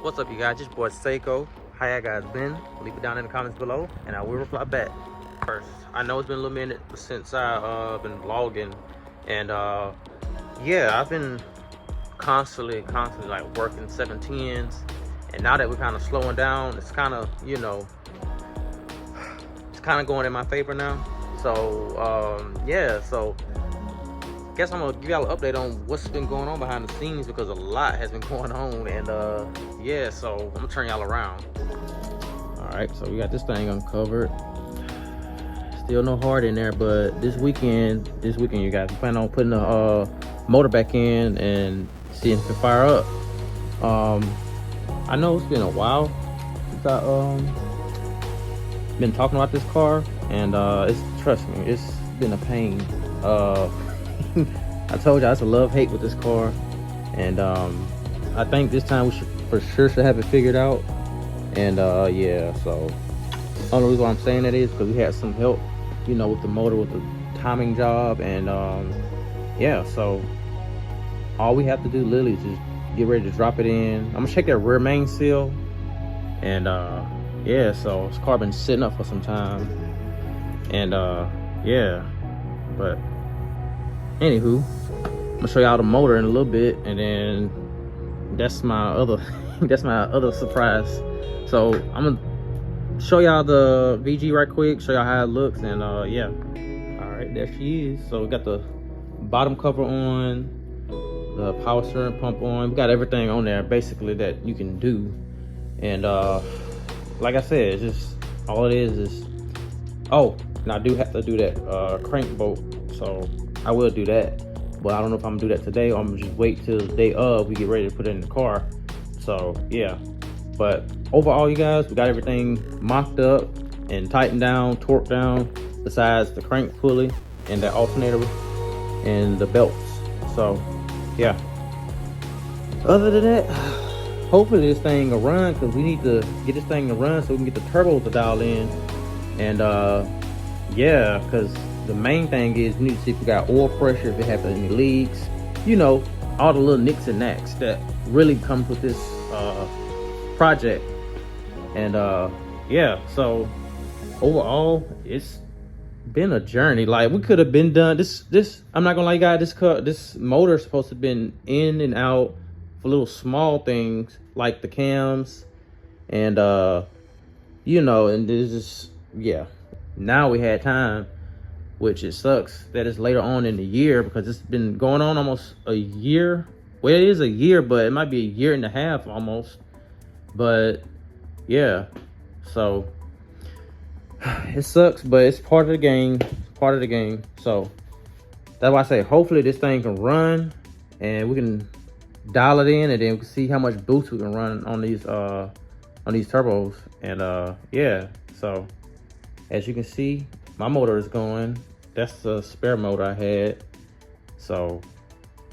What's up, you guys? Just boy Seiko. How y'all guys been? Leave it down in the comments below, and I will reply back. First, I know it's been a little minute since I been vlogging, and yeah, I've been constantly like working 7/10s, and now that we're kind of slowing down, it's kind of, you know, it's kind of going in my favor now. So yeah, so guess I'm gonna give y'all an update on what's been going on behind the scenes, because a lot has been going on. And yeah, so I'm gonna turn y'all around. All right, so we got this thing uncovered. Still no heart in there, but this weekend you guys, we plan on putting the motor back in and seeing if it can fire up. I know it's been a while since I been talking about this car, and trust me, it's been a pain. I told y'all it's a love-hate with this car, and I think this time we should have it figured out. And yeah, so the only reason why I'm saying that is because we had some help, you know, with the motor, with the timing job. And yeah, so all we have to do literally is just get ready to drop it in. I'm gonna check that rear main seal, and yeah, so this car been sitting up for some time, and yeah, but anywho, I'm gonna show y'all the motor in a little bit, and then that's my other that's my other surprise. So I'm gonna show y'all the VG right quick, show y'all how it looks, and yeah. All right, there she is. So we got the bottom cover on, the power steering pump on. We got everything on there basically that you can do. And like I said, it's just all it is oh, and I do have to do that crank bolt, so I will do that, but I don't know if I'm gonna do that today, or I'm gonna just wait till the day of we get ready to put it in the car. So yeah, but overall, you guys, we got everything mocked up and tightened down, torqued down, besides the crank pulley and the alternator and the belts. So yeah, other than that, hopefully this thing will run, because we need to get this thing to run so we can get the turbo to dial in. And yeah, because the main thing is we need to see if we got oil pressure, if it has any leaks, you know, all the little nicks and knacks that really comes with this project. And yeah, so overall it's been a journey. Like, we could have been done this I'm not gonna lie, guys, this motor is supposed to have been in and out for little small things like the cams, and you know, and this is, yeah, now we had time, which it sucks that it's later on in the year, because it's been going on almost a year. Well, it is a year, but it might be a year and a half almost. But yeah, so it sucks, but it's part of the game, So that's why I say hopefully this thing can run, and we can dial it in, and then we can see how much boost we can run on these turbos. And yeah, so as you can see, my motor is going. That's the spare motor I had. So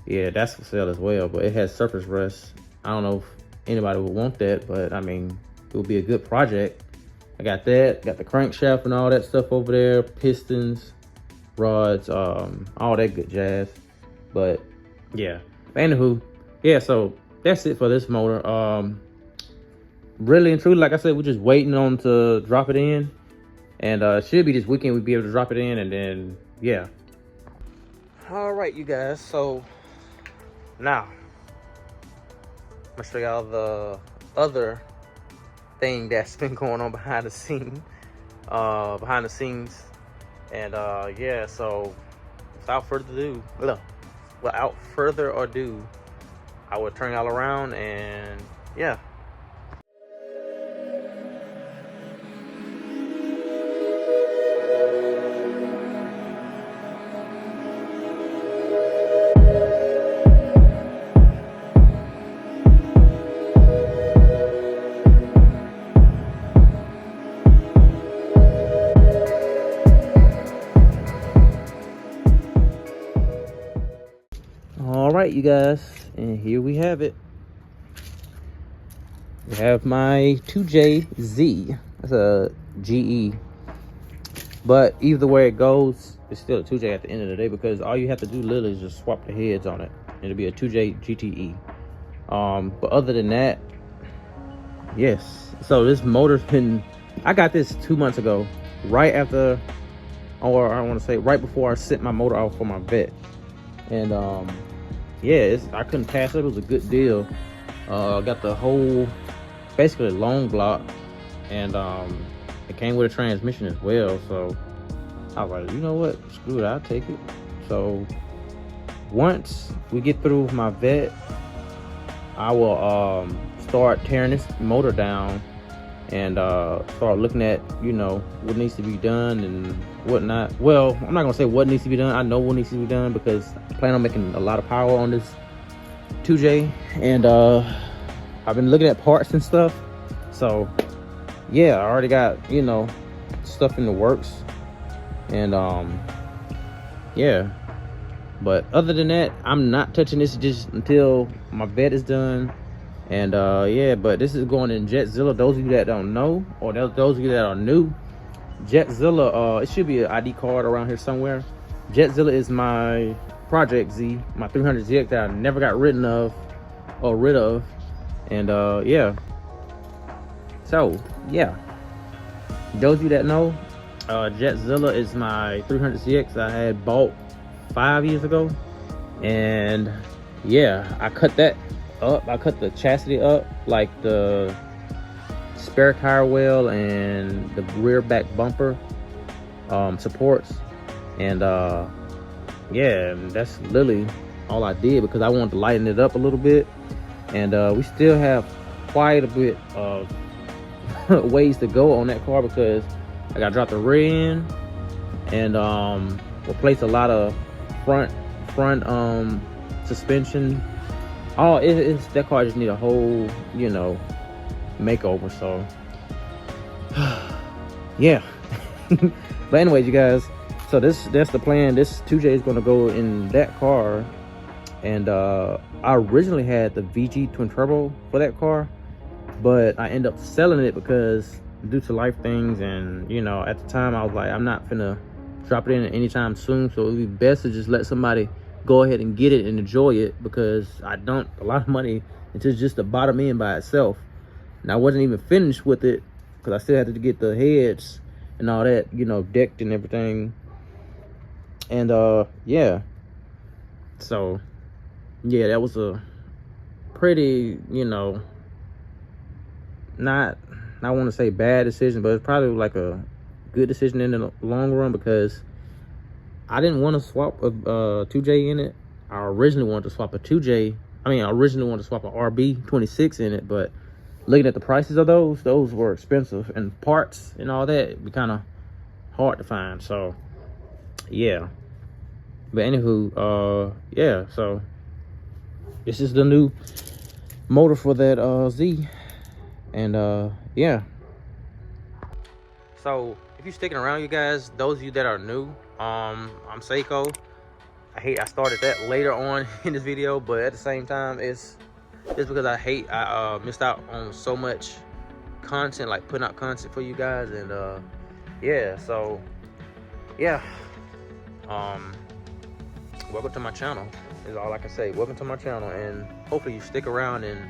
yeah, that's for sale as well, but it has surface rust. I don't know if anybody would want that, but I mean, it would be a good project. I got that, got the crankshaft and all that stuff over there, pistons, rods, all that good jazz. But yeah, anywho, yeah, so that's it for this motor. Really and truly, like I said, we're just waiting on to drop it in, and should be this weekend we'll be able to drop it in, and then yeah. All right, you guys, so now I'm gonna show y'all the other thing that's been going on behind the scenes. And yeah, so without further ado, I will turn y'all around, and yeah. All right, you guys, and here we have it. We have my 2JZ. That's a GE, but either way it goes, it's still a 2J at the end of the day, because all you have to do literally is just swap the heads on it. It'll be a 2J GTE. But other than that, Yes. So this motor's been, I got this 2 months ago, right after, or I want to say right before I sent my motor off for my vet. And yeah, I couldn't pass it. It was a good deal. I got the whole, basically long block, and it came with a transmission as well. So I was like, you know what, screw it, I'll take it. So once we get through with my vet, I will start tearing this motor down and start looking at, you know, what needs to be done and whatnot. Well, I'm not gonna say what needs to be done. I know what needs to be done because I plan on making a lot of power on this 2J, and I've been looking at parts and stuff. So yeah, I already got, you know, stuff in the works, and yeah. But other than that, I'm not touching this just until my vet is done. And yeah, but this is going in Jetzilla. Those of you that don't know, or those of you that are new, Jetzilla, it should be an ID card around here somewhere. Jetzilla is my Project Z, my 300ZX that I never got rid of. And yeah. So yeah, those of you that know, Jetzilla is my 300ZX I had bought 5 years ago. And yeah, I cut that up. I cut the chassis up, like the spare tire well and the rear back bumper supports. And yeah, that's literally all I did because I wanted to lighten it up a little bit. And we still have quite a bit of ways to go on that car because I got to drop the rear end and replace a lot of front suspension. Oh, it's that car just need a whole, you know, makeover. So yeah. But anyways, you guys, so that's the plan. This 2J is going to go in that car. And I originally had the VG twin turbo for that car, but I ended up selling it because due to life things, and you know, at the time I was like, I'm not finna drop it in anytime soon, so it would be best to just let somebody go ahead and get it and enjoy it, because I dumped a lot of money into just the bottom end by itself, and I wasn't even finished with it because I still had to get the heads and all that, you know, decked and everything. And yeah, so yeah, that was a pretty, you know, not I want to say bad decision, but it's probably like a good decision in the long run, because I didn't want to swap a 2J in it. I originally wanted to swap a 2J. I mean, I originally wanted to swap a RB26 in it, but looking at the prices of those were expensive, and parts and all that, it'd be kind of hard to find. So yeah, but anywho, yeah, so this is the new motor for that Z. And yeah, so if you're sticking around, you guys, those of you that are new, I'm Seiko. I started that later on in this video, but at the same time, it's just because I missed out on so much content, like putting out content for you guys. And yeah, so yeah, welcome to my channel is all I can say. Welcome to my channel, and hopefully you stick around and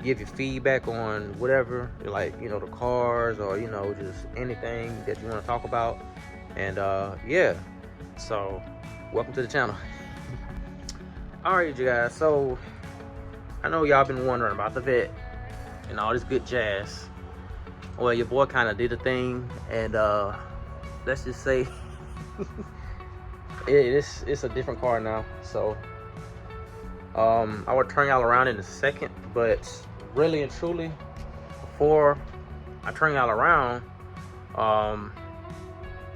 give your feedback on whatever, like, you know, the cars, or, you know, just anything that you want to talk about. And yeah, so welcome to the channel. All right, you guys, so I know y'all been wondering about the vet and all this good jazz. Well, your boy kind of did a thing, and let's just say it's a different car now. So I will turn y'all around in a second, but really and truly, before I turn y'all around, I'm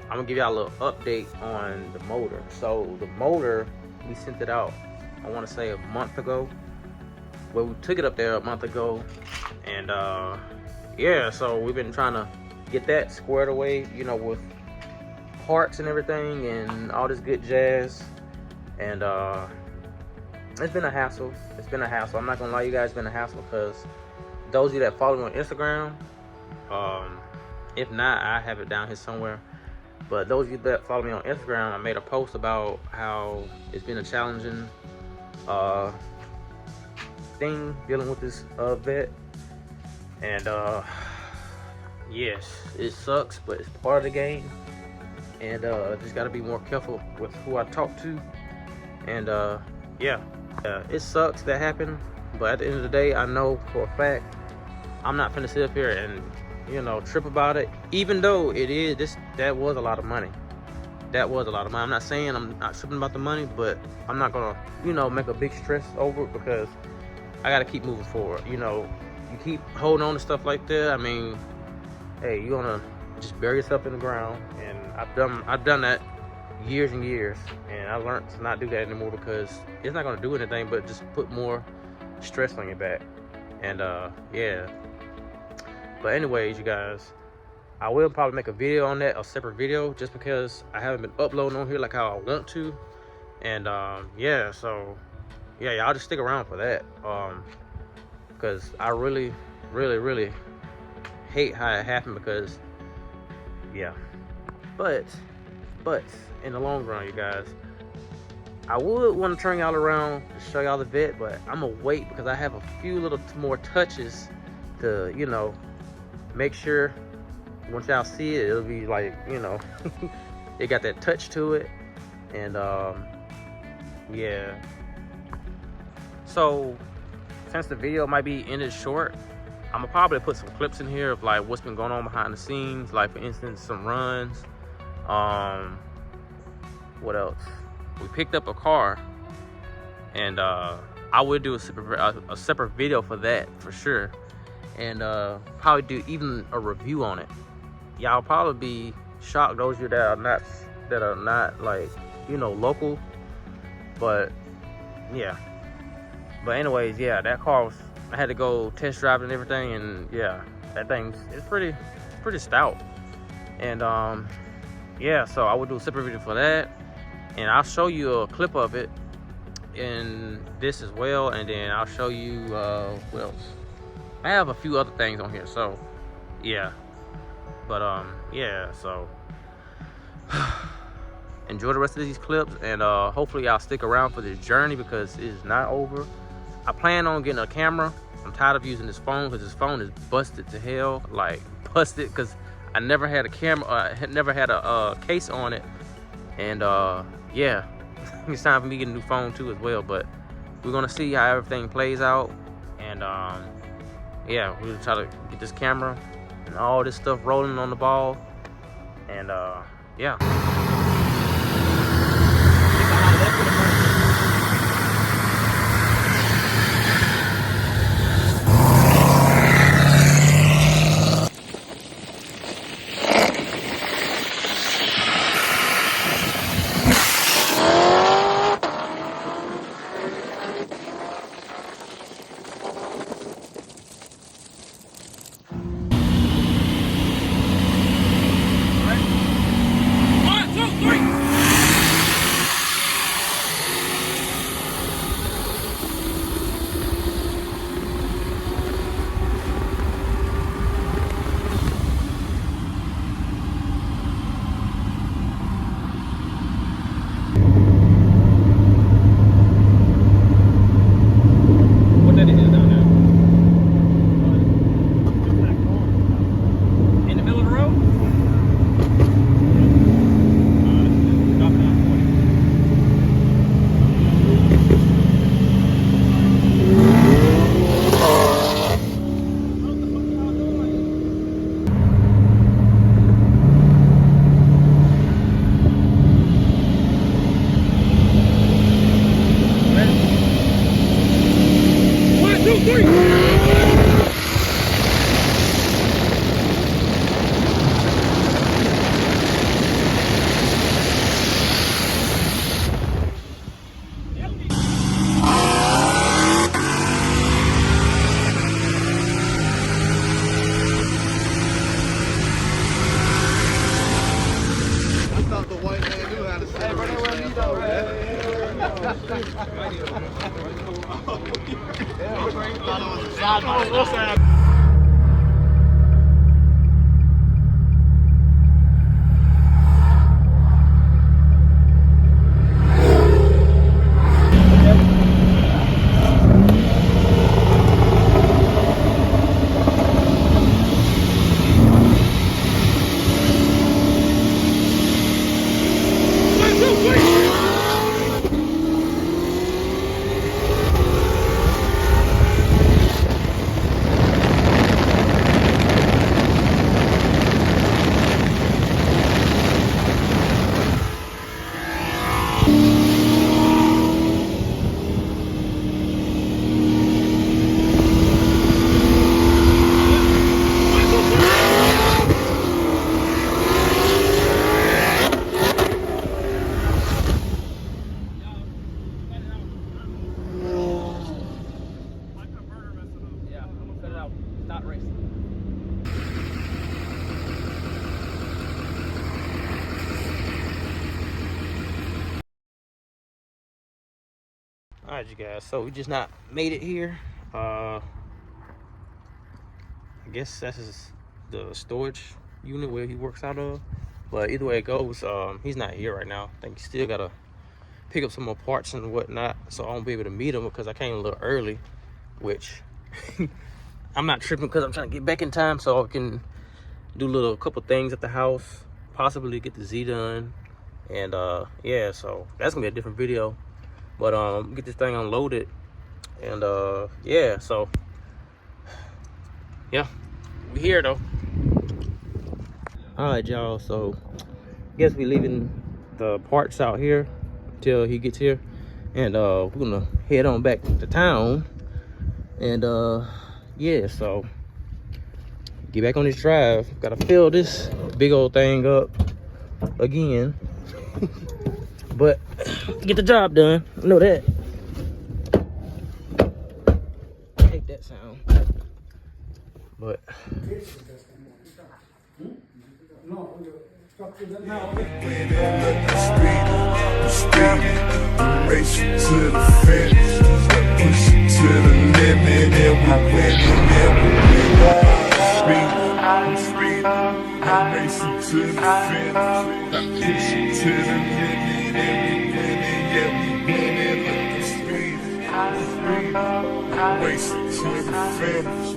gonna give y'all a little update on the motor. So the motor, we sent it out, I want to say a month ago. Well, we took it up there a month ago, and yeah, so we've been trying to get that squared away, you know, with parts and everything and all this good jazz. And it's been a hassle. It's been a hassle. I'm not gonna lie, you guys, it's been a hassle, because those of you that follow me on Instagram, if not, I have it down here somewhere, but those of you that follow me on Instagram, I made a post about how it's been a challenging thing dealing with this vet. And yes, it sucks, but it's part of the game. And just gotta be more careful with who I talk to. And yeah, it sucks that happened, but at the end of the day, I know for a fact I'm not finna sit up here and, you know, trip about it. Even though it is that was a lot of money. That was a lot of money. I'm not saying I'm not tripping about the money, but I'm not gonna, you know, make a big stress over it, because I gotta keep moving forward. You know, you keep holding on to stuff like that, I mean, hey, you're gonna just bury yourself in the ground. And I've done that years and years, and I learned to not do that anymore, because it's not gonna do anything but just put more stress on your back. And yeah. But anyways, you guys, I will probably make a video on that, a separate video, just because I haven't been uploading on here like how I want to. And yeah, so yeah, y'all just stick around for that, because I really hate how it happened, because yeah. But in the long run, you guys, I would want to turn y'all around to show y'all the vet, but I'm gonna wait, because I have a few little more touches to, you know, make sure once y'all see it, it'll be like, you know, it got that touch to it. And yeah. So since the video might be ended short, I'm gonna probably put some clips in here of like what's been going on behind the scenes, like for instance some runs. What else? We picked up a car, and I would do a separate video for that for sure, and probably do even a review on it. Y'all probably be shocked, those of you that are not like, you know, local. But yeah. But anyways, yeah, that car was, I had to go test drive it and everything, and yeah, that thing's, it's pretty stout. And yeah, so I would do a separate video for that, and I'll show you a clip of it in this as well. And then I'll show you what else. I have a few other things on here, so yeah. But yeah, so enjoy the rest of these clips, and hopefully y'all stick around for this journey, because it is not over. I plan on getting a camera. I'm tired of using this phone, because this phone is busted to hell, like busted, because I never had a camera, had never had a case on it. And yeah, it's time for me to get a new phone too as well. But we're gonna see how everything plays out. And yeah, we're gonna try to get this camera and all this stuff rolling on the ball. And yeah. out. Stop racing. All right, you guys. So we just not made it here. I guess that's the storage unit where he works out of. But either way it goes, he's not here right now. I think he still gotta pick up some more parts and whatnot, so I won't be able to meet him because I came a little early, which I'm not tripping because I'm trying to get back in time so I can do a couple things at the house, possibly get the Z done, and yeah, so that's gonna be a different video. But get this thing unloaded, and yeah, so yeah, we here though. All right, y'all, so I guess we leaving the parts out here till he gets here, and we're gonna head on back to town, and yeah, so get back on this drive. Gotta fill this big old thing up again. But get the job done. I know that. Hate that sound. But racing to the finish, push it to the limit, and we winning, and we winning. I'm racing to the finish, push it to the limit, and we winning, yeah, we winning. Look at speed, racing to the finish,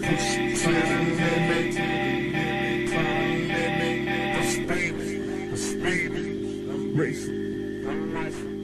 push it to the limit. I'm speeding, I'm racing.